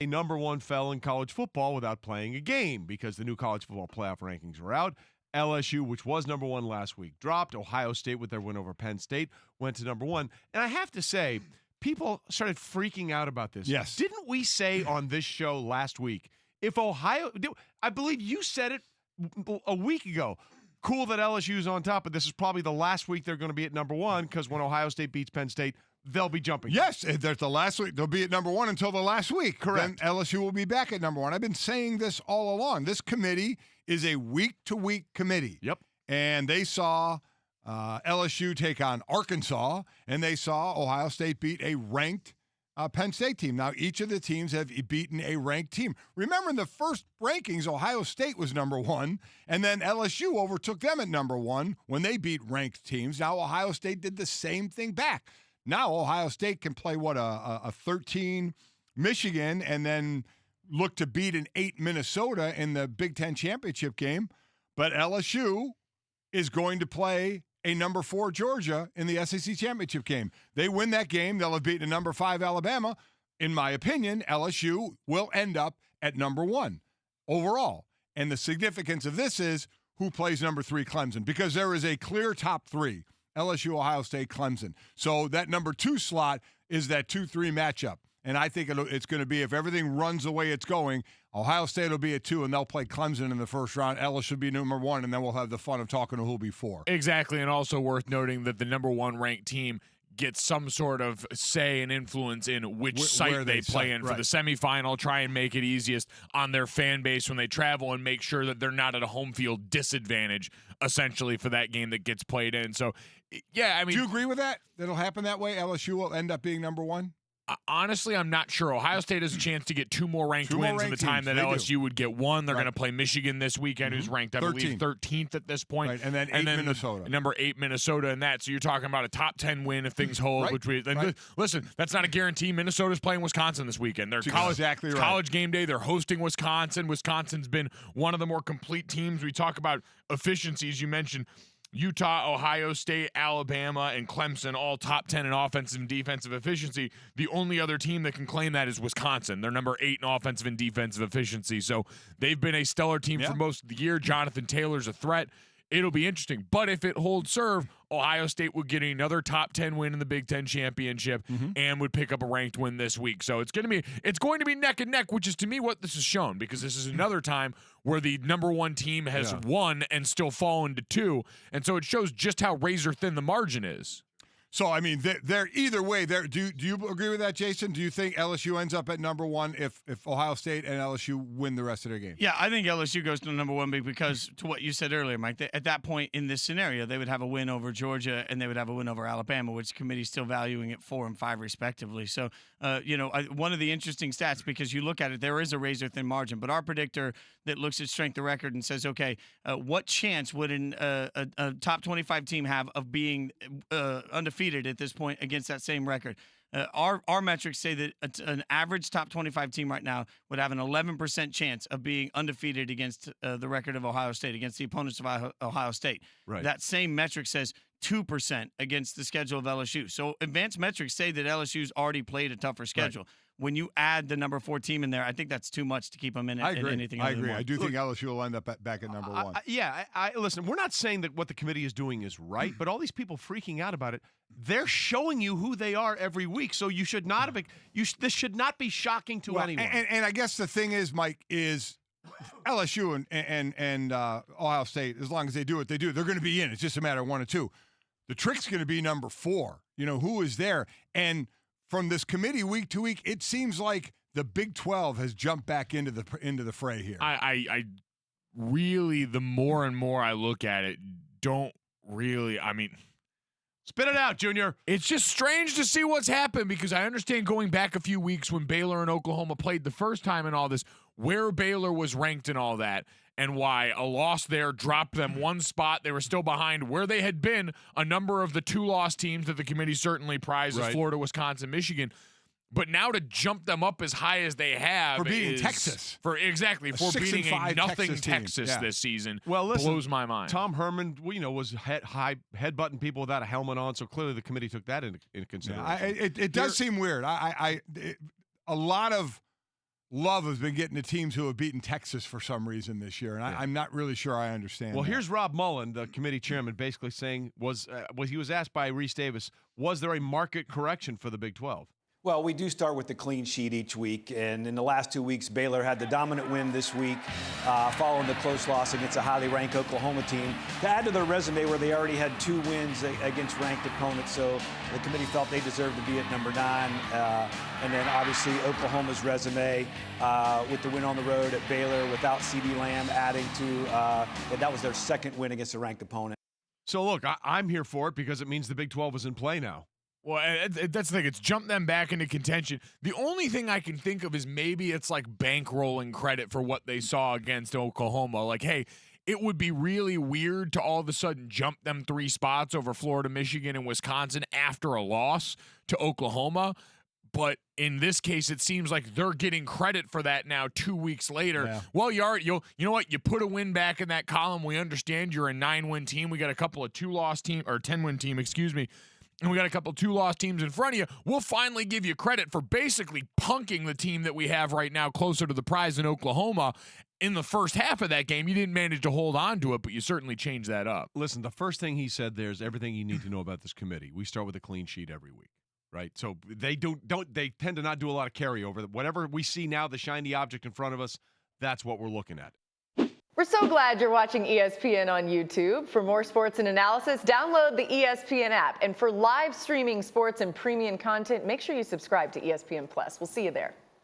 number one fell in college football without playing a game because the new college football playoff rankings were out. LSU, which was number one last week, dropped. Ohio State, with their win over Penn State, went to number one. And I have to say, people started freaking out about this. Yes. Didn't we say on this show last week, if Ohio, I believe you said it a week ago, cool that LSU's on top, but this is probably the last week they're going to be at number one because when Ohio State beats Penn State, they'll be jumping. Yes, there's the last week. They'll be at number one until the last week. Correct. Then LSU will be back at number one. I've been saying this all along. This committee is a week-to-week committee. Yep. And they saw LSU take on Arkansas, and they saw Ohio State beat a ranked Penn State team. Now, each of the teams have beaten a ranked team. Remember, in the first rankings, Ohio State was number one, and then LSU overtook them at number one when they beat ranked teams. Now, Ohio State did the same thing back. Now, Ohio State can play, a 13 Michigan and then look to beat an 8 Minnesota in the Big Ten championship game. But LSU is going to play a number 4 Georgia in the SEC championship game. They win that game, they'll have beaten a number 5 Alabama. In my opinion, LSU will end up at number 1 overall. And the significance of this is who plays number 3 Clemson, because there is a clear top 3, LSU, Ohio State, Clemson. So that number 2 slot is that 2-3 matchup. And I think it's going to be, if everything runs the way it's going, Ohio State will be at 2, and they'll play Clemson in the first round. LSU should be number 1, and then we'll have the fun of talking to who'll be 4. Exactly, and also worth noting that the number 1 ranked team gets some sort of say and influence in which site they play in for the semifinal, try and make it easiest on their fan base when they travel and make sure that they're not at a home field disadvantage, essentially, for that game that gets played in. So, yeah, I mean... Do you agree with that? That'll happen that way? LSU will end up being number 1? Honestly, I'm not sure. Ohio State has a chance to get 2 more ranked wins in the time that LSU would get 1. They're going to play Michigan this weekend, who's ranked, I believe, 13th at this point. Right. And then 8 Minnesota. Number 8 Minnesota and that. So you're talking about a top 10 win if things hold. Listen, that's not a guarantee. Minnesota's playing Wisconsin this weekend. They're college game day. They're hosting Wisconsin. Wisconsin's been one of the more complete teams. We talk about efficiencies. You mentioned Utah, Ohio State, Alabama, and Clemson, all top 10 in offensive and defensive efficiency. The only other team that can claim that is Wisconsin. They're number 8 in offensive and defensive efficiency. So they've been a stellar team for most of the year. Jonathan Taylor's a threat. It'll be interesting. But if it holds serve, Ohio State would get another top 10 win in the Big Ten championship and would pick up a ranked win this week. So it's going to be neck and neck, which is to me what this has shown, because this is another time where the number 1 team has won and still fallen to 2. And so it shows just how razor thin the margin is. So, I mean, they're either way. Do you agree with that, Jason? Do you think LSU ends up at number 1 if Ohio State and LSU win the rest of their game? Yeah, I think LSU goes to number 1 because, to what you said earlier, Mike, at that point in this scenario, they would have a win over Georgia and they would have a win over Alabama, which the committee's still valuing at 4 and 5 respectively. So, one of the interesting stats, because you look at it, there is a razor-thin margin, but our predictor that looks at strength of record and says, okay, what chance would a top 25 team have of being undefeated at this point against that same record? Our metrics say that an average top 25 team right now would have an 11% chance of being undefeated against the record of Ohio State, against the opponents of Ohio State. Right. That same metric says 2% against the schedule of LSU. So advanced metrics say that LSU's already played a tougher schedule. Right. When you add the number 4 team in there, I think that's too much to keep them in anything. I agree. I do think LSU will end up back at number 1. Listen, we're not saying that what the committee is doing is right, but all these people freaking out about it, they're showing you who they are every week. So you should not have. This should not be shocking to anyone. And I guess the thing is, Mike, is LSU and Ohio State, as long as they do what they do, they're going to be in. It's just a matter of 1 or 2. The trick's going to be number 4. Who is there? And from this committee week to week, it seems like the Big 12 has jumped back into the fray here. I really, the more and more I look at it, spit it out, Junior. It's just strange to see what's happened, because I understand going back a few weeks when Baylor and Oklahoma played the first time and all this, where Baylor was ranked and all that, and why a loss there dropped them 1 spot. They were still behind where they had been a number of the 2-loss teams that the committee certainly prizes, Florida, Wisconsin, Michigan. But now to jump them up as high as they have for beating Texas, for beating a nothing Texas this season, blows my mind. Tom Herman, was headbutting people without a helmet on, so clearly the committee took that into consideration. It does seem weird. A lot of love has been getting the teams who have beaten Texas for some reason this year, and I'm not really sure I understand. Well, that. here's Rob Mullen, the committee chairman, basically saying he was asked by Reese Davis, was there a market correction for the Big 12? Well, we do start with the clean sheet each week, and in the last 2 weeks, Baylor had the dominant win this week, following the close loss against a highly ranked Oklahoma team, to add to their resume where they already had 2 wins against ranked opponents. So the committee felt they deserved to be at number 9. And then obviously Oklahoma's resume with the win on the road at Baylor without CeeDee Lamb adding to that was their 2nd win against a ranked opponent. So look, I'm here for it because it means the Big 12 is in play now. Well, that's the thing. It's jumped them back into contention. The only thing I can think of is maybe it's like bankrolling credit for what they saw against Oklahoma. Like, hey, it would be really weird to all of a sudden jump them 3 spots over Florida, Michigan, and Wisconsin after a loss to Oklahoma. But in this case, it seems like they're getting credit for that now 2 weeks later. Yeah. Well, you know what? You put a win back in that column. We understand you're a 9-win team. We got a couple of 2-loss team or 10-win team, excuse me. And we got a couple 2-loss teams in front of you. We'll finally give you credit for basically punking the team that we have right now closer to the prize in Oklahoma. In the first half of that game, you didn't manage to hold on to it, but you certainly changed that up. Listen, the first thing he said there is everything you need to know about this committee. We start with a clean sheet every week, right? So they they tend to not do a lot of carryover. Whatever we see now, the shiny object in front of us, that's what we're looking at. We're so glad you're watching ESPN on YouTube. For more sports and analysis, download the ESPN app. And for live streaming sports and premium content, make sure you subscribe to ESPN Plus. We'll see you there.